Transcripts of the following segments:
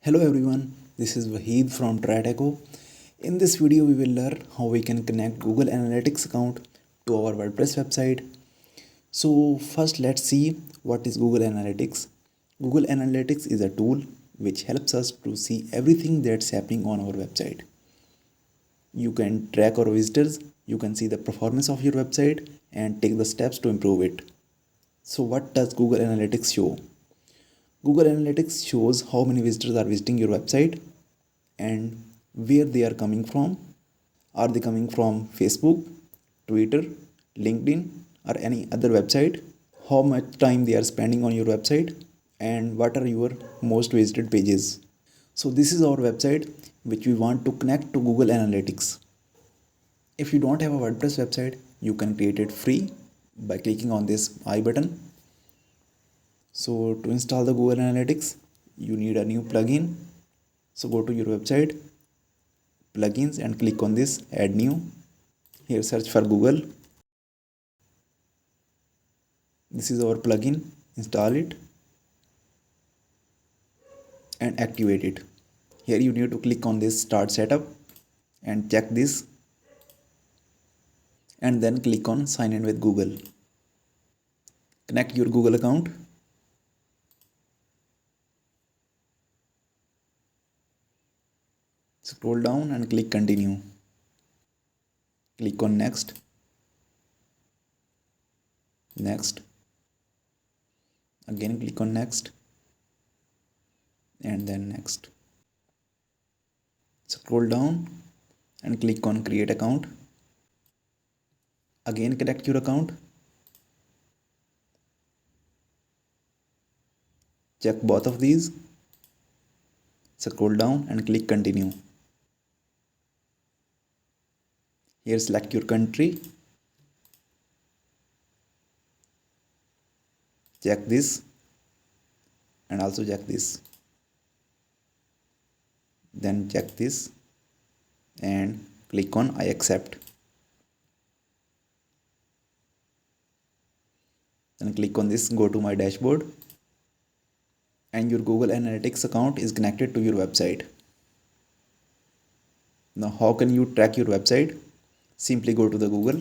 Hello everyone, this is Wahid from TriTecho. In this video, we will learn how we can connect Google Analytics account to our WordPress website. So first, let's see what is Google Analytics. Google Analytics is a tool which helps us to see everything that's happening on our website. You can track our visitors, you can see the performance of your website and take the steps to improve it. So what does Google Analytics show? Google Analytics shows how many visitors are visiting your website and where they are coming from. Are they coming from Facebook, Twitter, LinkedIn, or any other website? How much time they are spending on your website, and what are your most visited pages? So, this is our website which we want to connect to Google Analytics. If you don't have a WordPress website, you can create it free by clicking on this I button. So to install the Google Analytics, you need a new plugin. So go to your website, plugins, and click on this add new. Here search for Google. This is our plugin. Install it and activate it. Here you need to click on this start setup and check this, and then click on sign in with Google. Connect your Google account. Scroll down and click continue. Click on next. Next. Again click on next. And then next. Scroll down and click on create account. Again connect your account. Check both of these. Scroll down and click continue. Here select your country. Check this and also check this. Then check this and click on I accept. Then click on this go to my dashboard, and your Google Analytics account is connected to your website. Now how can you track your website? Simply go to the Google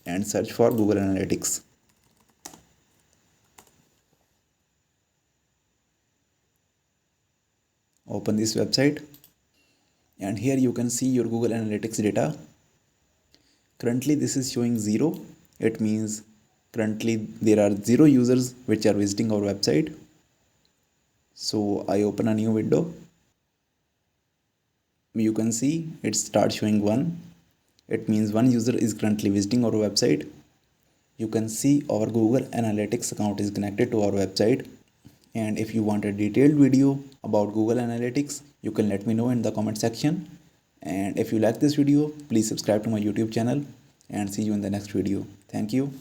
and search for Google Analytics. Open this website, and here you can see your Google Analytics data. Currently this is showing 0. It means currently there are 0 users which are visiting our website. So I open a new window. You can see it starts showing 1. It means 1 user is currently visiting our website. You can see our Google Analytics account is connected to our website. And if you want a detailed video about Google Analytics, you can let me know in the comment section. And if you like this video, please subscribe to my YouTube channel, and see you in the next video. Thank you.